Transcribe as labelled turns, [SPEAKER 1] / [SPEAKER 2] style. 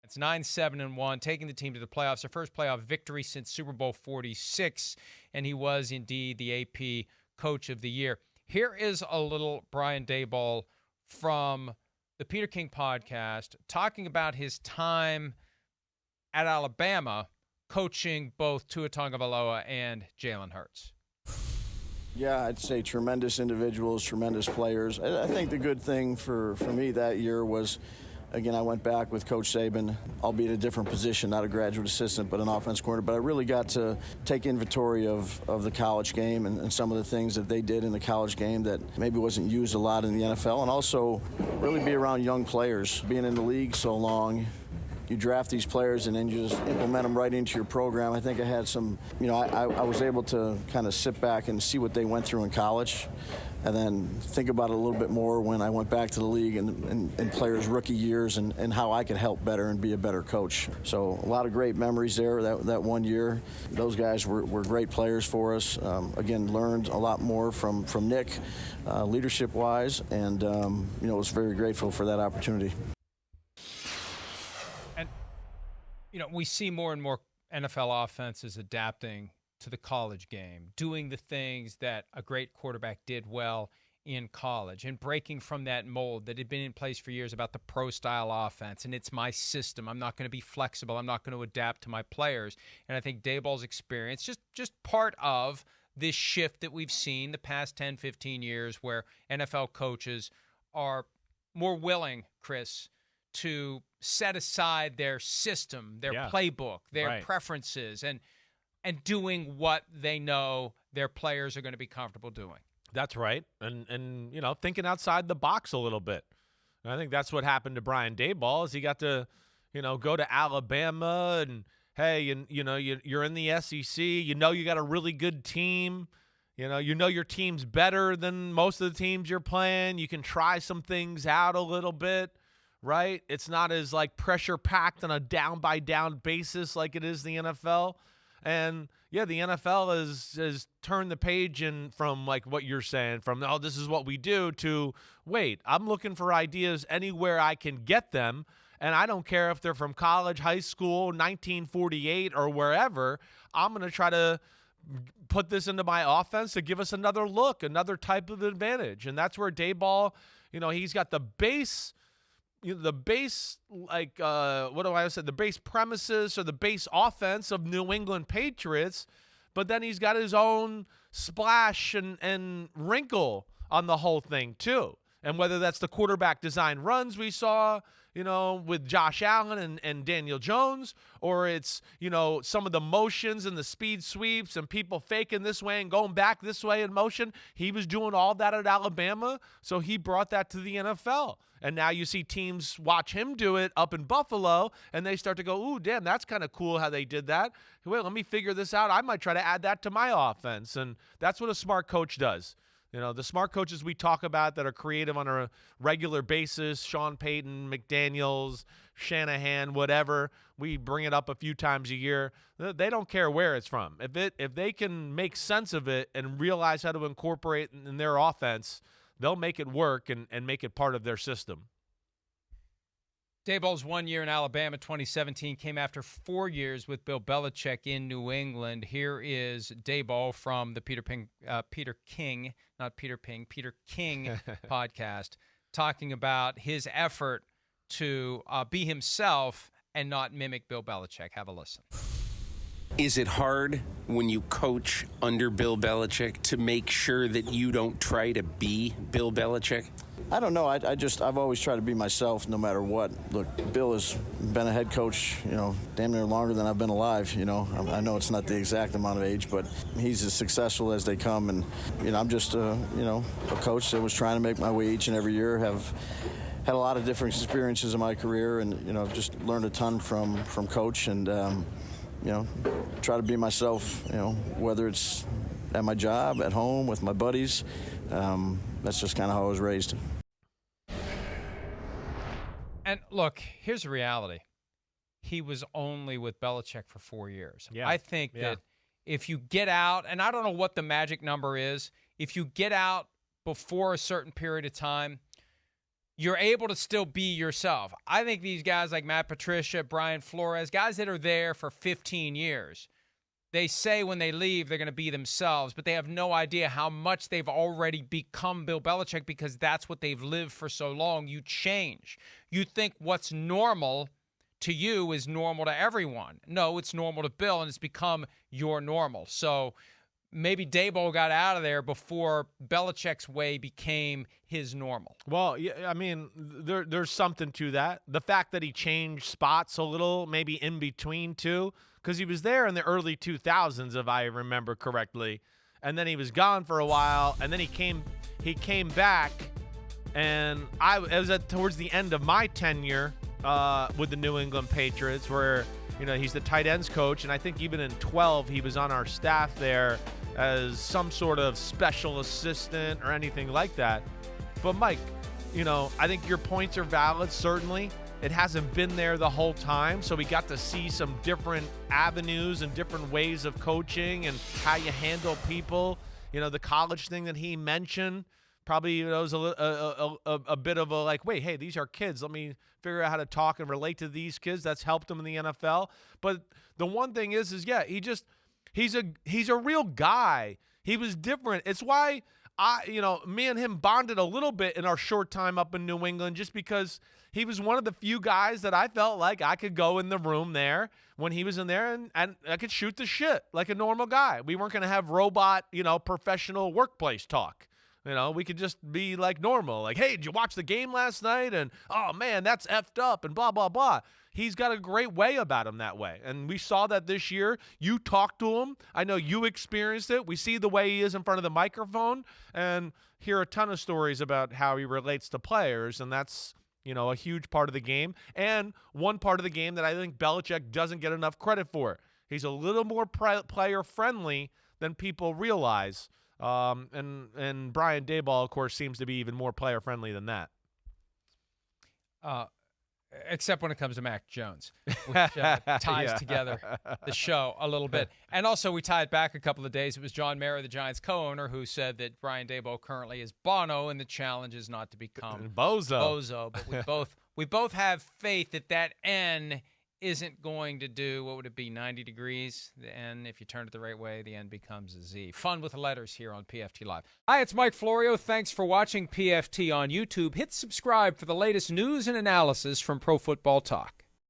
[SPEAKER 1] It's 9-7-1, taking the team to the playoffs, their first playoff victory since Super Bowl 46, and he was indeed the AP Coach of the Year. Here is a little Brian Daboll from the Peter King podcast talking about his time at Alabama coaching both Tua Tagovailoa and Jalen Hurts.
[SPEAKER 2] Yeah, I'd say tremendous individuals, tremendous players. I think the good thing for me that year was, again, I went back with Coach Saban, albeit a different position, not a graduate assistant, but an offense coordinator. But I really got to take inventory of the college game and some of the things that they did in the college game that maybe wasn't used a lot in the NFL, and also really be around young players. Being in the league so long, you draft these players and then you just implement them right into your program. I think I had some, I was able to kind of sit back and see what they went through in college and then think about it a little bit more when I went back to the league and players' rookie years and how I could help better and be a better coach. So a lot of great memories there that one year. Those guys were great players for us. Again, learned a lot more from Nick leadership-wise, and was very grateful for that opportunity.
[SPEAKER 1] We see more and more NFL offenses adapting to the college game, doing the things that a great quarterback did well in college and breaking from that mold that had been in place for years about the pro-style offense. And it's my system. I'm not going to be flexible. I'm not going to adapt to my players. And I think Daboll's experience, just part of this shift that we've seen the past 10, 15 years where NFL coaches are more willing, Chris, to set aside their system, their playbook, their preferences, and doing what they know their players are going to be comfortable doing.
[SPEAKER 3] That's right. And thinking outside the box a little bit. And I think that's what happened to Brian Daboll is he got to, go to Alabama and, hey, you're in the SEC. You got a really good team. Your team's better than most of the teams you're playing. You can try some things out a little bit. Right? It's not as pressure packed on a down by down basis like it is the NFL. And the NFL has turned the page from what you're saying, from, oh, this is what we do, to, wait, I'm looking for ideas anywhere I can get them. And I don't care if they're from college, high school, 1948 or wherever. I'm going to try to put this into my offense to give us another look, another type of advantage. And that's where Daboll, he's got the base the base premises or the base offense of New England Patriots, but then he's got his own splash and wrinkle on the whole thing too. And whether that's the quarterback design runs we saw, with Josh Allen and Daniel Jones, or it's, some of the motions and the speed sweeps and people faking this way and going back this way in motion. He was doing all that at Alabama, so he brought that to the NFL. And now you see teams watch him do it up in Buffalo, and they start to go, ooh, damn, that's kind of cool how they did that. Wait, let me figure this out. I might try to add that to my offense. And that's what a smart coach does. The smart coaches we talk about that are creative on a regular basis, Sean Payton, McDaniels, Shanahan, whatever, we bring it up a few times a year. They don't care where it's from. If they can make sense of it and realize how to incorporate it in their offense, they'll make it work and make it part of their system.
[SPEAKER 1] Daboll's 1 year in Alabama, 2017, came after 4 years with Bill Belichick in New England. Here is Daboll from the Peter King podcast, talking about his effort to be himself and not mimic Bill Belichick. Have a listen.
[SPEAKER 4] Is it hard when you coach under Bill Belichick to make sure that you don't try to be Bill Belichick?
[SPEAKER 2] I don't know. I've always tried to be myself no matter what. Look, Bill has been a head coach, damn near longer than I've been alive. I know it's not the exact amount of age, but he's as successful as they come. And, I'm just, a coach that was trying to make my way each and every year, have had a lot of different experiences in my career and, just learned a ton from Coach and, try to be myself, whether it's at my job, at home, with my buddies. That's just kind of how I was raised.
[SPEAKER 1] And look, here's the reality. He was only with Belichick for 4 years.
[SPEAKER 3] Yeah.
[SPEAKER 1] I think that if you get out, and I don't know what the magic number is, if you get out before a certain period of time, you're able to still be yourself. I think these guys like Matt Patricia, Brian Flores, guys that are there for 15 years, they say when they leave they're going to be themselves, but they have no idea how much they've already become Bill Belichick because that's what they've lived for so long. You change. You think what's normal to you is normal to everyone. No, it's normal to Bill, and it's become your normal. So maybe Daboll got out of there before Belichick's way became his normal.
[SPEAKER 3] Well, yeah, I mean, there's something to that. The fact that he changed spots a little, maybe in between too, because he was there in the early 2000s, if I remember correctly, and then he was gone for a while, and then he came back, and it was towards the end of my tenure with the New England Patriots, where he's the tight ends coach, and I think even in 12 he was on our staff there as some sort of special assistant or anything like that. But Mike, I think your points are valid. Certainly, it hasn't been there the whole time, so we got to see some different avenues and different ways of coaching and how you handle people. The college thing that he mentioned probably was a bit of a like, wait, hey, these are kids. Let me figure out how to talk and relate to these kids. That's helped him in the NFL. But the one thing is yeah, he's a real guy. He was different. It's why me and him bonded a little bit in our short time up in New England, just because he was one of the few guys that I felt like I could go in the room there when he was in there and I could shoot the shit like a normal guy. We weren't going to have robot, professional workplace talk. We could just be like normal. Like, hey, did you watch the game last night? And, oh, man, that's effed up and blah, blah, blah. He's got a great way about him that way. And we saw that this year. You talked to him. I know you experienced it. We see the way he is in front of the microphone and hear a ton of stories about how he relates to players. And that's, a huge part of the game. And one part of the game that I think Belichick doesn't get enough credit for. He's a little more player-friendly than people realize. And Brian Daboll, of course, seems to be even more player-friendly than that.
[SPEAKER 1] Except when it comes to Mac Jones, which ties together the show a little bit. And also, we tied back a couple of days. It was John Mara, the Giants co-owner, who said that Brian Daboll currently is Bono, and the challenge is not to become Bozo. But we both have faith that N isn't going to do, what would it be, 90 degrees? The N, if you turn it the right way, the N becomes a Z. Fun with the letters here on PFT Live. Hi, it's Mike Florio. Thanks for watching PFT on YouTube. Hit subscribe for the latest news and analysis from Pro Football Talk.